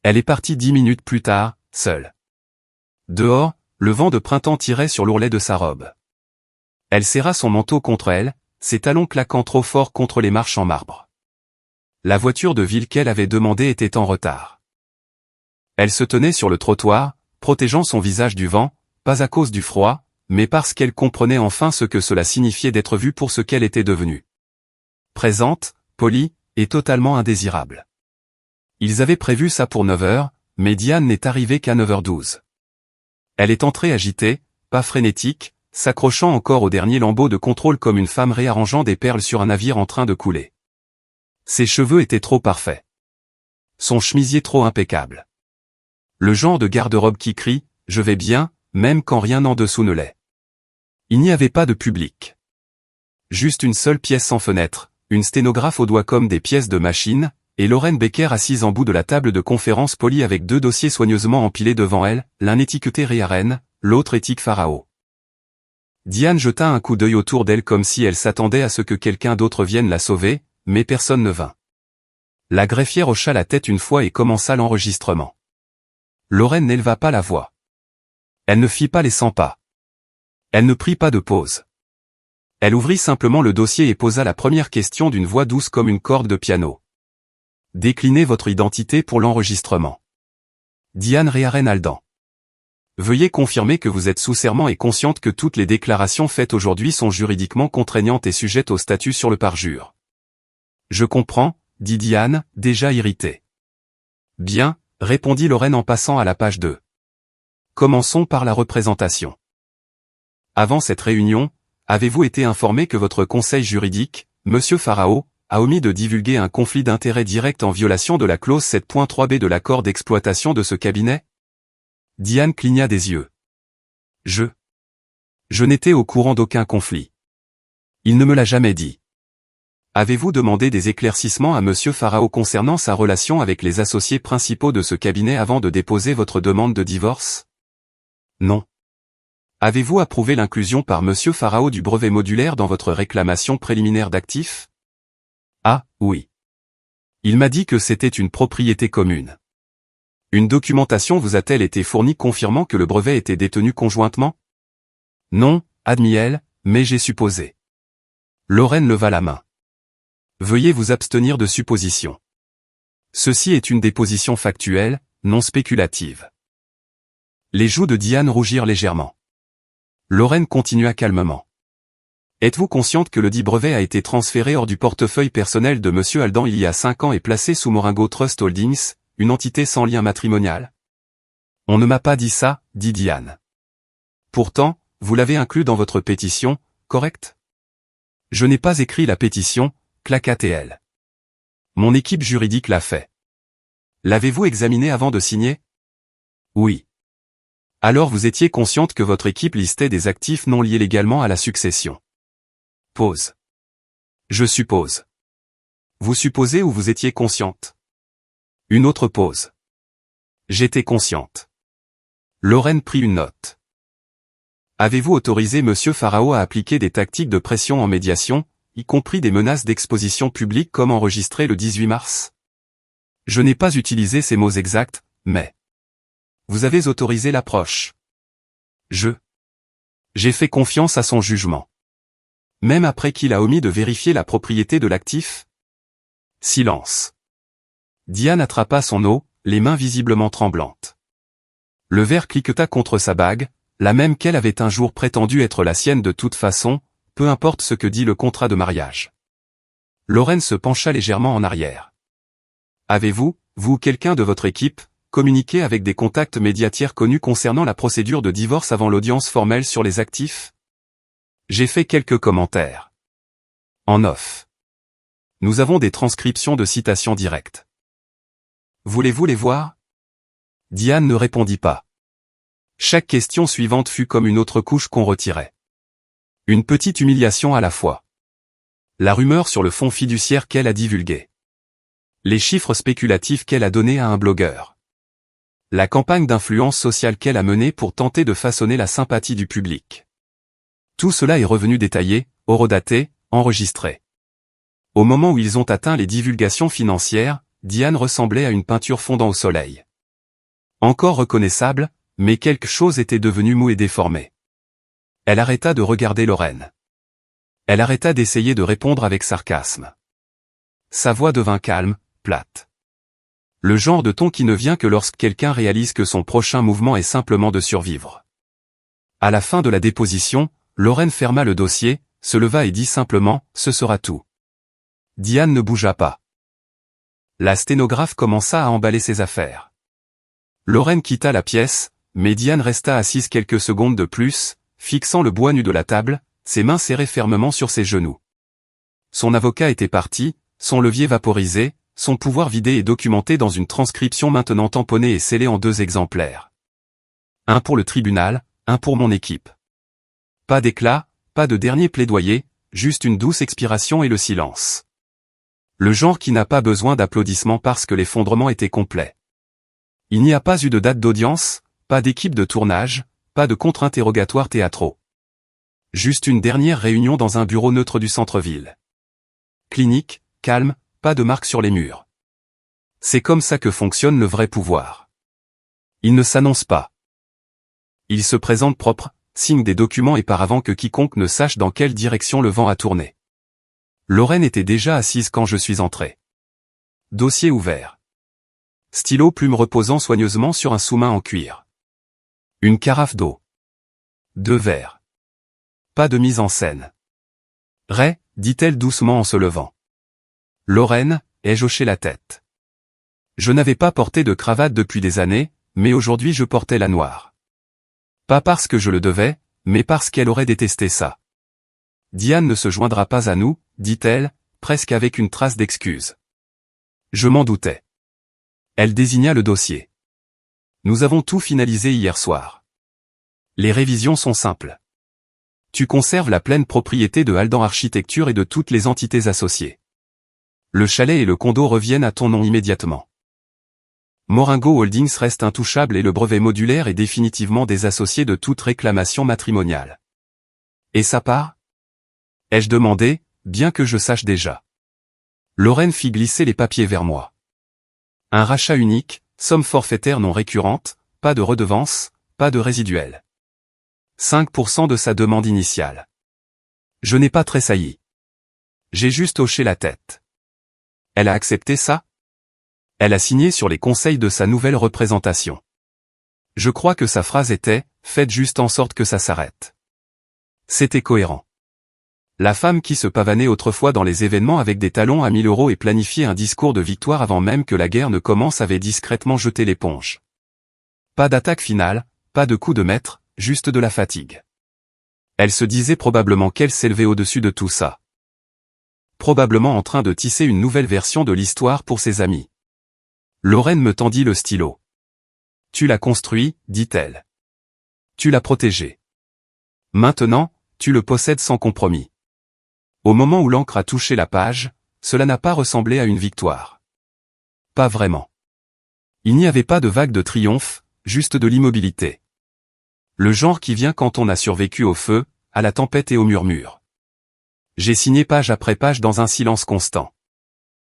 [SPEAKER 1] Elle est partie 10 minutes plus tard, seule. Dehors, le vent de printemps tirait sur l'ourlet de sa robe. Elle serra son manteau contre elle, ses talons claquant trop fort contre les marches en marbre. La voiture de ville qu'elle avait demandée était en retard. Elle se tenait sur le trottoir, protégeant son visage du vent, pas à cause du froid, mais parce qu'elle comprenait enfin ce que cela signifiait d'être vue pour ce qu'elle était devenue. Présente, polie, et totalement indésirable. Ils avaient prévu ça pour 9h, mais Diane n'est arrivée qu'à 9h12. Elle est entrée agitée, pas frénétique, s'accrochant encore au dernier lambeau de contrôle comme une femme réarrangeant des perles sur un navire en train de couler. Ses cheveux étaient trop parfaits. Son chemisier trop impeccable. Le genre de garde-robe qui crie « Je vais bien », même quand rien en dessous ne l'est. Il n'y avait pas de public. Juste une seule pièce sans fenêtre, une sténographe au doigt comme des pièces de machine, et Lorraine Becker assise en bout de la table de conférence polie avec 2 dossiers soigneusement empilés devant elle, l'un étiqueté Riaren, l'autre étique Pharao. Diane jeta un coup d'œil autour d'elle comme si elle s'attendait à ce que quelqu'un d'autre vienne la sauver, mais personne ne vint. La greffière hocha la tête une fois et commença l'enregistrement. Lorraine n'éleva pas la voix. Elle ne fit pas les 100 pas. Elle ne prit pas de pause. Elle ouvrit simplement le dossier et posa la première question d'une voix douce comme une corde de piano. Déclinez votre identité pour l'enregistrement. Diane Riaren Aldan. Veuillez confirmer que vous êtes sous serment et consciente que toutes les déclarations faites aujourd'hui sont juridiquement contraignantes et sujettes au statut sur le parjure. Je comprends, dit Diane, déjà irritée. Bien, répondit Lorraine en passant à la page 2. Commençons par la représentation. Avant cette réunion, avez-vous été informé que votre conseil juridique, Monsieur Pharao, a omis de divulguer un conflit d'intérêts direct en violation de la clause 7.3b de l'accord d'exploitation de ce cabinet? Diane cligna des yeux. Je n'étais au courant d'aucun conflit. Il ne me l'a jamais dit. Avez-vous demandé des éclaircissements à Monsieur Pharao concernant sa relation avec les associés principaux de ce cabinet avant de déposer votre demande de divorce? Non. Avez-vous approuvé l'inclusion par Monsieur Pharao du brevet modulaire dans votre réclamation préliminaire d'actifs? Ah, oui. Il m'a dit que c'était une propriété commune. Une documentation vous a-t-elle été fournie confirmant que le brevet était détenu conjointement? Non, admis-elle, mais j'ai supposé. Lorraine leva la main. Veuillez vous abstenir de suppositions. Ceci est une déposition factuelle, non spéculative. Les joues de Diane rougirent légèrement. Lorraine continua calmement. Êtes-vous consciente que le dit brevet a été transféré hors du portefeuille personnel de Monsieur Aldan il y a 5 ans et placé sous Moringo Trust Holdings, une entité sans lien matrimonial? On ne m'a pas dit ça, dit Diane. Pourtant, vous l'avez inclus dans votre pétition, correct? Je n'ai pas écrit la pétition, claqua-t-elle. Mon équipe juridique l'a fait. L'avez-vous examiné avant de signer? Oui. Alors vous étiez consciente que votre équipe listait des actifs non liés légalement à la succession. Pause. Je suppose. Vous supposez ou vous étiez consciente? Une autre pause. J'étais consciente. Lorraine prit une note. Avez-vous autorisé Monsieur Pharao à appliquer des tactiques de pression en médiation, y compris des menaces d'exposition publique comme enregistré le 18 mars? Je n'ai pas utilisé ces mots exacts, mais... Vous avez autorisé l'approche. J'ai fait confiance à son jugement. Même après qu'il a omis de vérifier la propriété de l'actif? Silence. Diane attrapa son eau, les mains visiblement tremblantes. Le verre cliqueta contre sa bague, la même qu'elle avait un jour prétendu être la sienne de toute façon, peu importe ce que dit le contrat de mariage. Lorraine se pencha légèrement en arrière. Avez-vous, vous ou quelqu'un de votre équipe, communiqué avec des contacts médiatiers connus concernant la procédure de divorce avant l'audience formelle sur les actifs? J'ai fait quelques commentaires. En off. Nous avons des transcriptions de citations directes. Voulez-vous les voir? Diane ne répondit pas. Chaque question suivante fut comme une autre couche qu'on retirait. Une petite humiliation à la fois. La rumeur sur le fonds fiduciaire qu'elle a divulgué. Les chiffres spéculatifs qu'elle a donnés à un blogueur. La campagne d'influence sociale qu'elle a menée pour tenter de façonner la sympathie du public. Tout cela est revenu détaillé, horodaté, enregistré. Au moment où ils ont atteint les divulgations financières, Diane ressemblait à une peinture fondant au soleil. Encore reconnaissable, mais quelque chose était devenu mou et déformé. Elle arrêta de regarder Lorraine. Elle arrêta d'essayer de répondre avec sarcasme. Sa voix devint calme, plate. Le genre de ton qui ne vient que lorsque quelqu'un réalise que son prochain mouvement est simplement de survivre. À la fin de la déposition, Lorraine ferma le dossier, se leva et dit simplement « Ce sera tout ». Diane ne bougea pas. La sténographe commença à emballer ses affaires. Lorraine quitta la pièce, mais Diane resta assise quelques secondes de plus, fixant le bois nu de la table, ses mains serrées fermement sur ses genoux. Son avocat était parti, son levier vaporisé, son pouvoir vidé et documenté dans une transcription maintenant tamponnée et scellée en 2 exemplaires. Un pour le tribunal, un pour mon équipe. Pas d'éclat, pas de dernier plaidoyer, juste une douce expiration et le silence. Le genre qui n'a pas besoin d'applaudissements parce que l'effondrement était complet. Il n'y a pas eu de date d'audience, pas d'équipe de tournage, pas de contre-interrogatoires théâtraux. Juste une dernière réunion dans un bureau neutre du centre-ville. Clinique, calme, pas de marque sur les murs. C'est comme ça que fonctionne le vrai pouvoir. Il ne s'annonce pas. Il se présente propre, signe des documents et par avant que quiconque ne sache dans quelle direction le vent a tourné. Lorraine était déjà assise quand je suis entré. Dossier ouvert. Stylo plume reposant soigneusement sur un sous-main en cuir. Une carafe d'eau. 2 verres. Pas de mise en scène. Ray, dit-elle doucement en se levant. Lorraine, ai-je hoché la tête. Je n'avais pas porté de cravate depuis des années, mais aujourd'hui je portais la noire. Pas parce que je le devais, mais parce qu'elle aurait détesté ça. Diane ne se joindra pas à nous, dit-elle, presque avec une trace d'excuse. Je m'en doutais. Elle désigna le dossier. Nous avons tout finalisé hier soir. Les révisions sont simples. Tu conserves la pleine propriété de Aldan Architecture et de toutes les entités associées. Le chalet et le condo reviennent à ton nom immédiatement. Moringo Holdings reste intouchable et le brevet modulaire est définitivement désassocié de toute réclamation matrimoniale. Et sa part ? Ai-je demandé, bien que je sache déjà. Lorraine fit glisser les papiers vers moi. Un rachat unique, somme forfaitaire non récurrente, pas de redevance, pas de résiduel. 5% de sa demande initiale. Je n'ai pas tressailli. J'ai juste hoché la tête. Elle a accepté ça ? Elle a signé sur les conseils de sa nouvelle représentation. Je crois que sa phrase était « Faites juste en sorte que ça s'arrête ». C'était cohérent. La femme qui se pavanait autrefois dans les événements avec des talons à 1000 € et planifiait un discours de victoire avant même que la guerre ne commence avait discrètement jeté l'éponge. Pas d'attaque finale, pas de coup de maître, juste de la fatigue. Elle se disait probablement qu'elle s'élevait au-dessus de tout ça. Probablement en train de tisser une nouvelle version de l'histoire pour ses amis. Lorraine me tendit le stylo. Tu l'as construit, dit-elle. Tu l'as protégé. Maintenant, tu le possèdes sans compromis. Au moment où l'encre a touché la page, cela n'a pas ressemblé à une victoire. Pas vraiment. Il n'y avait pas de vague de triomphe, juste de l'immobilité. Le genre qui vient quand on a survécu au feu, à la tempête et au murmure. J'ai signé page après page dans un silence constant.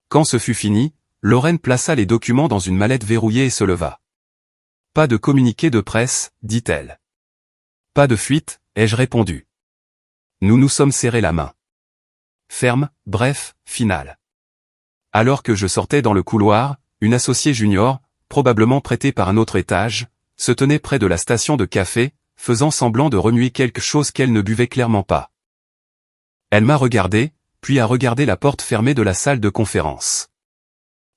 [SPEAKER 1] Quand ce fut fini, Lorraine plaça les documents dans une mallette verrouillée et se leva. Pas de communiqué de presse, dit-elle. Pas de fuite, ai-je répondu. Nous nous sommes serrés la main. Ferme, bref, finale. Alors que je sortais dans le couloir, une associée junior, probablement prêtée par un autre étage, se tenait près de la station de café, faisant semblant de remuer quelque chose qu'elle ne buvait clairement pas. Elle m'a regardé, puis a regardé la porte fermée de la salle de conférence.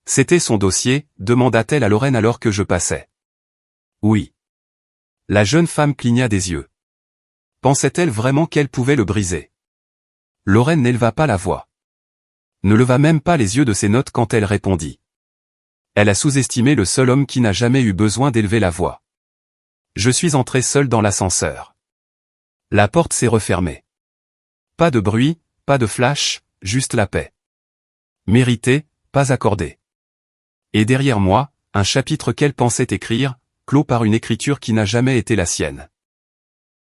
[SPEAKER 1] C'était son dossier, demanda-t-elle à Lorraine alors que je passais. Oui. La jeune femme cligna des yeux. Pensait-elle vraiment qu'elle pouvait le briser? Lorraine n'éleva pas la voix. Ne leva même pas les yeux de ses notes quand elle répondit. Elle a sous-estimé le seul homme qui n'a jamais eu besoin d'élever la voix. Je suis entré seul dans l'ascenseur. La porte s'est refermée. Pas de bruit, pas de flash, juste la paix. Mérité, pas accordé. Et derrière moi, un chapitre qu'elle pensait écrire, clos par une écriture qui n'a jamais été la sienne.